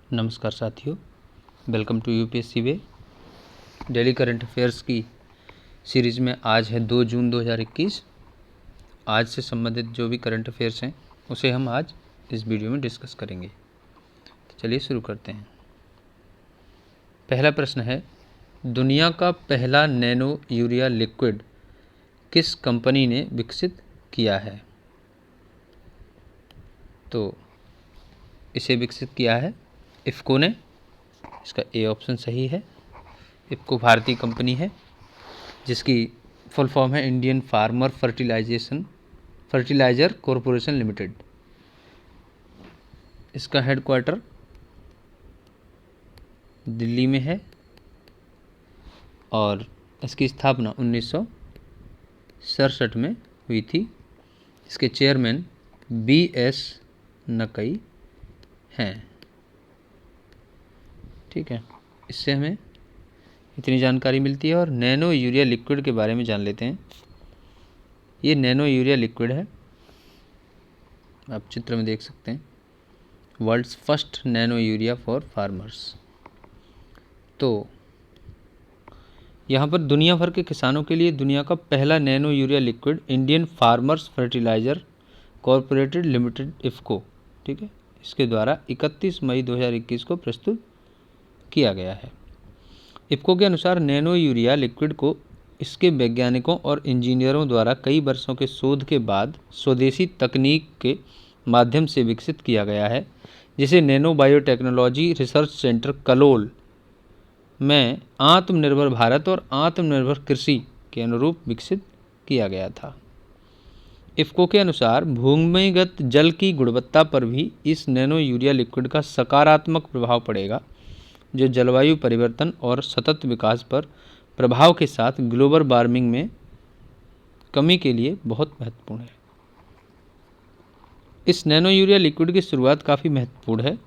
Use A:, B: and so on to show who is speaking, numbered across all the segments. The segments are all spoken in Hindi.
A: नमस्कार साथियों, welcome to UPSC way. Daily current affairs की सीरीज़ में आज है 2 जून 2021। आज से संबंधित जो भी करंट अफेयर्स हैं उसे हम आज इस वीडियो में डिस्कस करेंगे। तो चलिए शुरू करते हैं। पहला प्रश्न है, दुनिया का पहला नैनो यूरिया लिक्विड किस कंपनी ने विकसित किया है? तो इसे विकसित किया है इफ़को ने। इसका ए ऑप्शन सही है। इफ़को भारतीय कंपनी है जिसकी फुल फॉर्म है Indian farmer fertiliser corporation limited. इसका हेडक्वार्टर दिल्ली में है और इसकी स्थापना 1967 में हुई थी। इसके चेयरमैन BS नकई हैं। ठीक है, इससे हमें इतनी जानकारी मिलती है। और नैनो यूरिया लिक्विड के बारे में जान लेते हैं। ये नैनो यूरिया लिक्विड है, आप चित्र में देख सकते हैं, world's first nano urea for farmers. तो यहाँ पर दुनिया भर के किसानों के लिए दुनिया का पहला nano urea liquid Indian farmers fertiliser corporated limited IFFCO, ठीक है, इसके द्वारा 31 मई 2021 को प्रस्तुत किया गया है। इफ़को के अनुसार नैनो यूरिया लिक्विड को इसके वैज्ञानिकों और इंजीनियरों द्वारा कई वर्षों के शोध के बाद स्वदेशी तकनीक के माध्यम से विकसित किया गया है, जिसे nano biotechnology research centre Kalol में आत्मनिर्भर भारत और आत्मनिर्भर कृषि के अनुरूप विकसित किया गया था। इफ़को के अनुसार भूमिगत जल की गुणवत्ता पर भी इस नैनो यूरिया लिक्विड का सकारात्मक प्रभाव पड़ेगा, जो जलवायु परिवर्तन और सतत विकास पर प्रभाव के साथ ग्लोबल वार्मिंग में कमी के लिए बहुत महत्वपूर्ण है। इस नैनो यूरिया लिक्विड की शुरुआत काफ़ी महत्वपूर्ण है,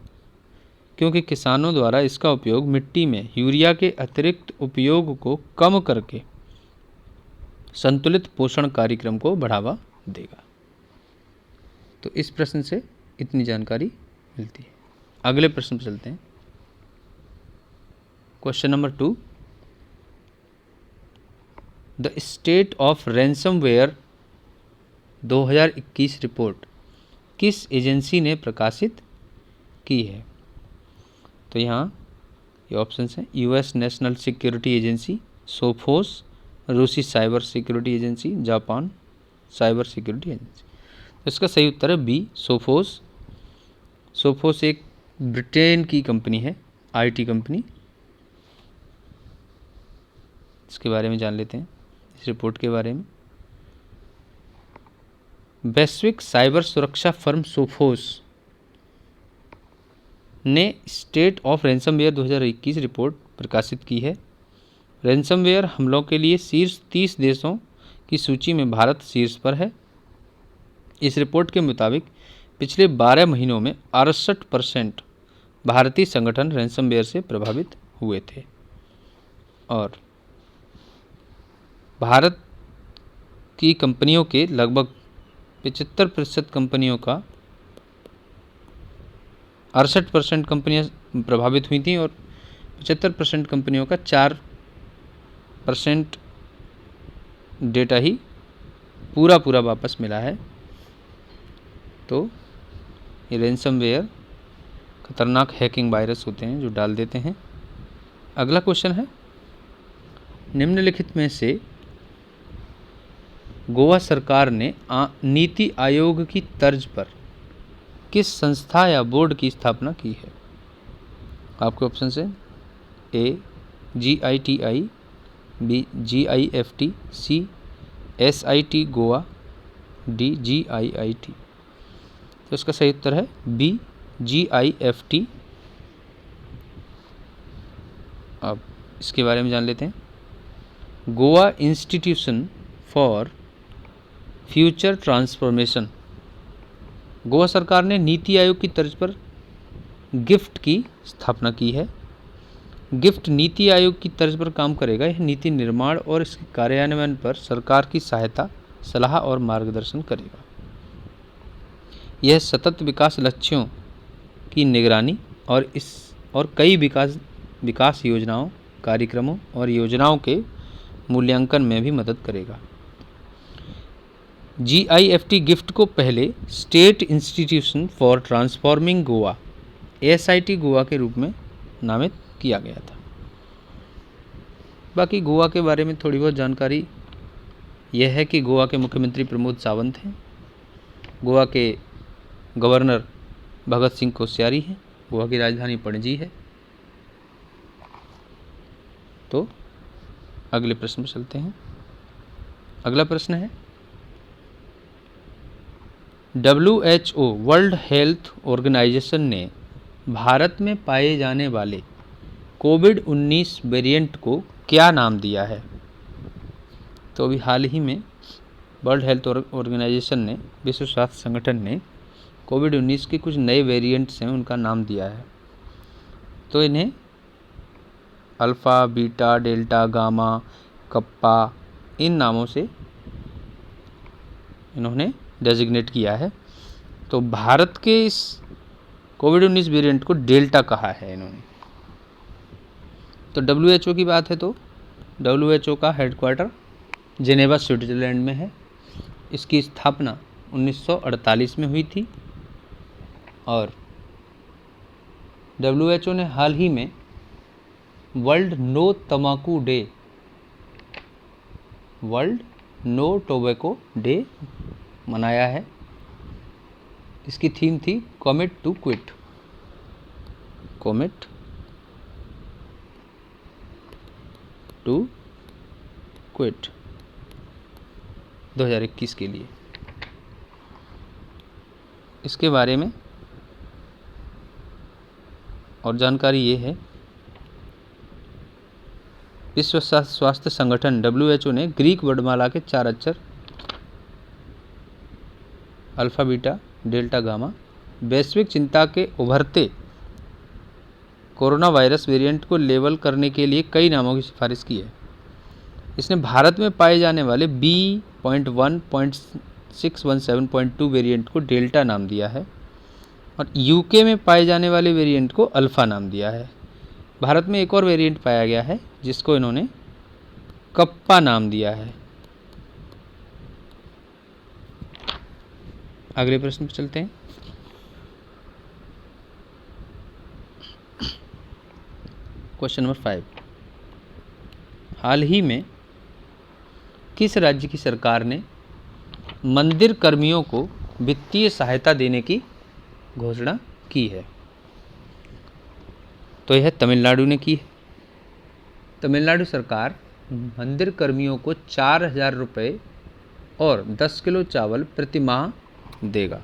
A: क्योंकि किसानों द्वारा इसका उपयोग मिट्टी में यूरिया के अतिरिक्त उपयोग को कम करके संतुलित पोषण कार्यक्रम को बढ़ावा देगा। तो इस प्रश्न से इतनी जानकारी मिलती है। अगले प्रश्न पर चलते हैं। Question number 2, the state of ransomware 2021 report किस एजेंसी ने प्रकाशित की है? तो यहाँ ये ऑप्शंस हैं, US national security agency, Sophos, रूसी cyber security agency, Japan cyber security agency. तो इसका सही उत्तर है बी, सोफोस। सोफोस एक ब्रिटेन की कंपनी है, IT कंपनी। इसके बारे में जान लेते हैं, इस रिपोर्ट के बारे में। वैश्विक साइबर सुरक्षा फर्म सोफोस ने स्टेट ऑफ रैंसमवेयर 2021 रिपोर्ट प्रकाशित की है। रैंसमवेयर हमलों के लिए शीर्ष 30 देशों की सूची में भारत शीर्ष पर है। इस रिपोर्ट के मुताबिक पिछले 12 महीनों में 68% भारतीय संगठन रैंसमवेयर से प्रभावित हुए थे और भारत की कंपनियों के लगभग 75% कंपनियों का 68% कंपनियां प्रभावित हुई थीं और 75% कंपनियों का 4% डेटा ही पूरा वापस मिला है। तो ये रैंसमवेयर खतरनाक हैकिंग वायरस होते हैं जो डाल देते हैं। अगला क्वेश्चन है, निम्नलिखित में से गोवा सरकार ने नीति आयोग की तर्ज पर किस संस्था या बोर्ड की स्थापना की है? आपके ऑप्शन है A GITI, B GIFT, C SIT Goa, D GIIT। तो इसका सही उत्तर है B GIFT। अब इसके बारे में जान लेते हैं। Goa institution for future transformation. Goa सरकार ने नीति आयोग की तर्ज पर गिफ्ट की स्थापना की है। गिफ्ट नीति आयोग की तर्ज पर काम करेगा। यह नीति निर्माण और इसके कार्यान्वयन पर सरकार की सहायता, सलाह और मार्गदर्शन करेगा। यह सतत विकास लक्ष्यों की निगरानी और कई विकास योजनाओं, कार्यक्रमों और योजनाओं के मूल्यांकन में भी मदद करेगा। GIFT गिफ्ट को पहले state institution for transforming Goa SIT Goa के रूप में नामित किया गया था। बाकी गोवा के बारे में थोड़ी बहुत जानकारी यह है कि गोवा के मुख्यमंत्री प्रमोद सावंत हैं, गोवा के गवर्नर भगत सिंह कोश्यारी हैं, गोवा की राजधानी पणजी है। तो अगले प्रश्न पर चलते हैं। अगला प्रश्न है, WHO वर्ल्ड हेल्थ ऑर्गेनाइजेशन ने भारत में पाए जाने वाले कोविड-19 वेरिएंट को क्या नाम दिया है? तो अभी हाल ही में वर्ल्ड हेल्थ ऑर्गेनाइजेशन ने, विश्व स्वास्थ्य संगठन ने कोविड-19 के कुछ नए वेरिएंट्स हैं उनका नाम दिया है। तो इन्हें alpha, beta, delta, gamma, kappa इन नामों से इन्होंने डेजिग्नेट किया है। तो भारत के इस कोविड-19 वेरिएंट को डेल्टा कहा है इन्होंने। तो WHO की बात है तो WHO का हेडक्वार्टर जेनेवा स्विट्ज़रलैंड में है। इसकी स्थापना 1948 में हुई थी और WHO ने हाल ही में वर्ल्ड नो तंबाकू day, world no tobacco day मनाया है। इसकी थीम थी commit to quit, commit to quit 2021 के लिए। इसके बारे में और जानकारी ये है, विश्व स्वास्थ्य संगठन WHO ने ग्रीक वर्णमाला के 4 अक्षर अल्फ़ा, बीटा, डेल्टा, गामा वैश्विक चिंता के उभरते कोरोना वायरस वेरिएंट को लेबल करने के लिए कई नामों की सिफारिश की है। इसने भारत में पाए जाने वाले B.1.617.2 वेरिएंट को डेल्टा नाम दिया है और UK में पाए जाने वाले वेरिएंट को अल्फ़ा नाम दिया है। भारत में एक और वेरिएंट पाया गया है जिसको इन्होंने कप्पा नाम दिया है। अगले प्रश्न पर चलते हैं। क्वेश्चन नंबर 5, हाल ही में किस राज्य की सरकार ने मंदिर कर्मियों को वित्तीय सहायता देने की घोषणा की है? तो यह तमिलनाडु ने की है। तमिलनाडु सरकार मंदिर कर्मियों को 4,000 रुपये और 10 किलो चावल प्रति माह देगा।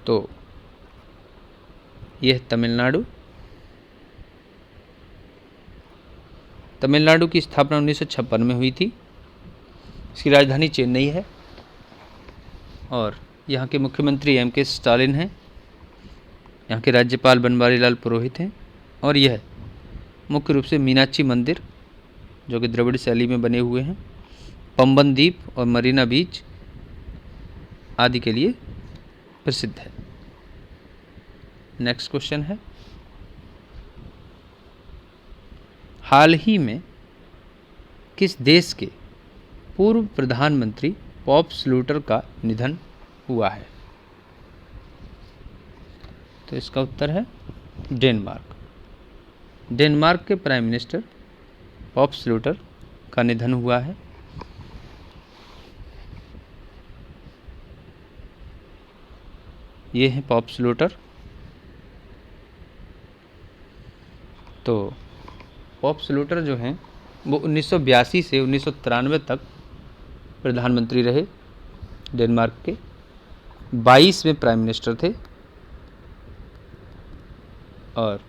A: तो यह तमिलनाडु की स्थापना 1956 में हुई थी। इसकी राजधानी चेन्नई है और यहाँ के मुख्यमंत्री M.K. स्टालिन हैं। यहाँ के राज्यपाल बनवारीलाल पुरोहित हैं और यह मुख्य रूप से मीनाक्षी मंदिर जो कि द्रविड़ शैली में बने हुए हैं, पंबन द्वीप और मरीना बीच आदि के लिए प्रसिद्ध है। नेक्स्ट क्वेश्चन है, हाल ही में किस देश के पूर्व प्रधानमंत्री पॉप स्लूटर का निधन हुआ है? तो इसका उत्तर है डेनमार्क। डेनमार्क के प्राइम मिनिस्टर पॉप स्लूटर का निधन हुआ है। ये है पॉप स्लूटर। तो पॉप स्लूटर जो हैं वो 1982 से 1993 तक प्रधानमंत्री रहे। डेनमार्क के 22वें प्राइम मिनिस्टर थे और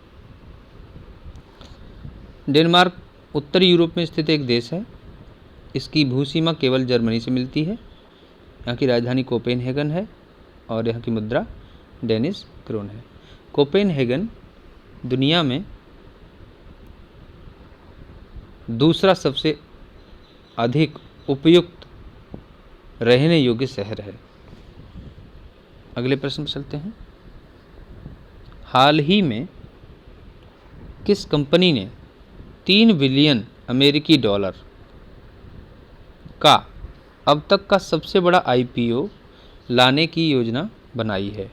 A: डेनमार्क उत्तरी यूरोप में स्थित एक देश है। इसकी भूसीमा केवल जर्मनी से मिलती है। यहाँ की राजधानी कोपेनहेगन है और यहाँ की मुद्रा डेनिश क्रोन है। कोपेनहेगन दुनिया में दूसरा सबसे अधिक उपयुक्त रहने योग्य शहर है। अगले प्रश्न पर चलते हैं। हाल ही में किस कंपनी ने 3 बिलियन अमेरिकी डॉलर का अब तक का सबसे बड़ा IPO लाने की योजना बनाई है?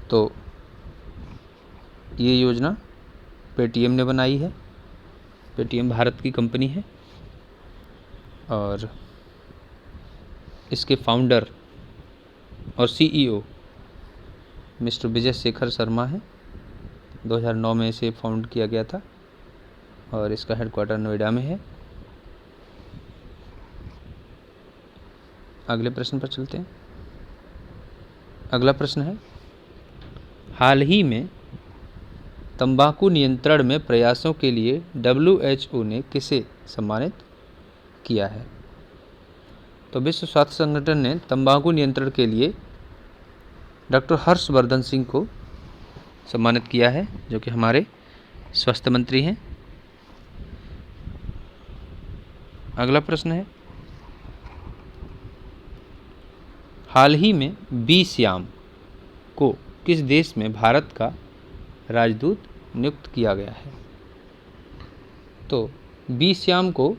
A: तो ये योजना पेटीएम ने बनाई है। पेटीएम भारत की कंपनी है और इसके फाउंडर और CEO मिस्टर विजय शेखर शर्मा है। 2009 में इसे फाउंड किया गया था और इसका हेडक्वार्टर नोएडा में है। अगले प्रश्न पर चलते हैं। अगला प्रश्न है, हाल ही में तंबाकू नियंत्रण में प्रयासों के लिए WHO ने किसे सम्मानित किया है? तो विश्व स्वास्थ्य संगठन ने तंबाकू नियंत्रण के लिए डॉक्टर हर्षवर्धन सिंह को सम्मानित किया है, जो कि हमारे स्वास्थ्य मंत्री हैं। अगला प्रश्न है, हाल ही में बी श्याम को किस देश में भारत का राजदूत नियुक्त किया गया है? तो बी श्याम को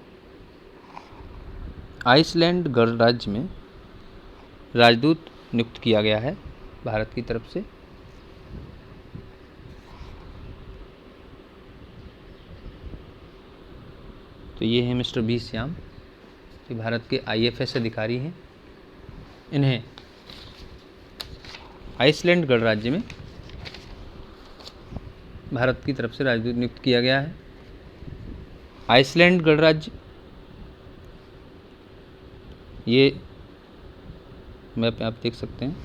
A: आइसलैंड गणराज्य में राजदूत नियुक्त किया गया है भारत की तरफ से। तो ये है मिस्टर बी श्याम, जो भारत के IFS अधिकारी हैं। इन्हें आइसलैंड गणराज्य में भारत की तरफ से राजदूत नियुक्त किया गया है। आइसलैंड गणराज्य ये मैप पे आप देख सकते हैं,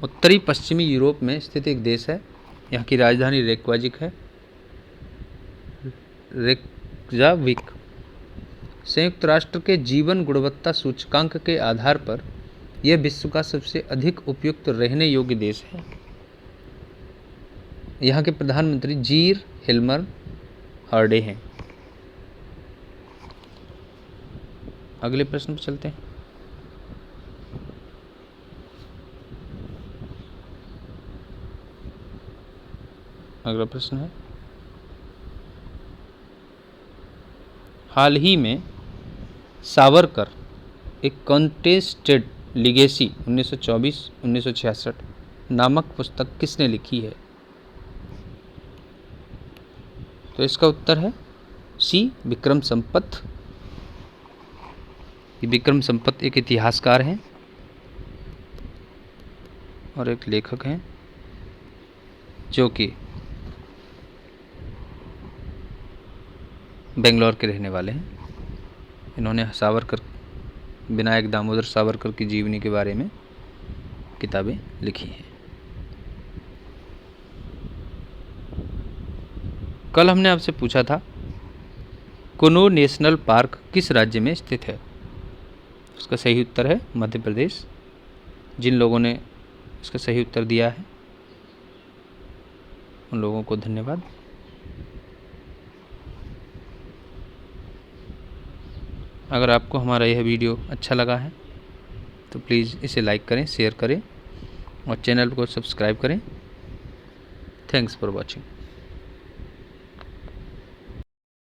A: उत्तरी पश्चिमी यूरोप में स्थित एक देश है। यहाँ की राजधानी रेकवाजिक है, रेकजाविक। संयुक्त राष्ट्र के जीवन गुणवत्ता सूचकांक के आधार पर यह विश्व का सबसे अधिक उपयुक्त रहने योग्य देश है। यहाँ के प्रधानमंत्री जीर हिल्मर हार्डे हैं। अगले प्रश्न पर चलते हैं। अगला प्रश्न है, हाल ही में सावरकर एक कॉन्टेस्टेड लिगेसी 1924-1966 नामक पुस्तक किसने लिखी है? तो इसका उत्तर है सी, विक्रम संपत। विक्रम संपत एक इतिहासकार हैं और एक लेखक हैं, जो कि बेंगलोर के रहने वाले हैं। इन्होंने सावरकर, विनायक दामोदर सावरकर की जीवनी के बारे में किताबें लिखी हैं। कल हमने आपसे पूछा था कुनो नेशनल पार्क किस राज्य में स्थित है? उसका सही उत्तर है मध्य प्रदेश। जिन लोगों ने इसका सही उत्तर दिया है उन लोगों को धन्यवाद। अगर आपको हमारा यह वीडियो अच्छा लगा है तो प्लीज़ इसे लाइक करें, शेयर करें और चैनल को सब्सक्राइब करें। Thanks for watching.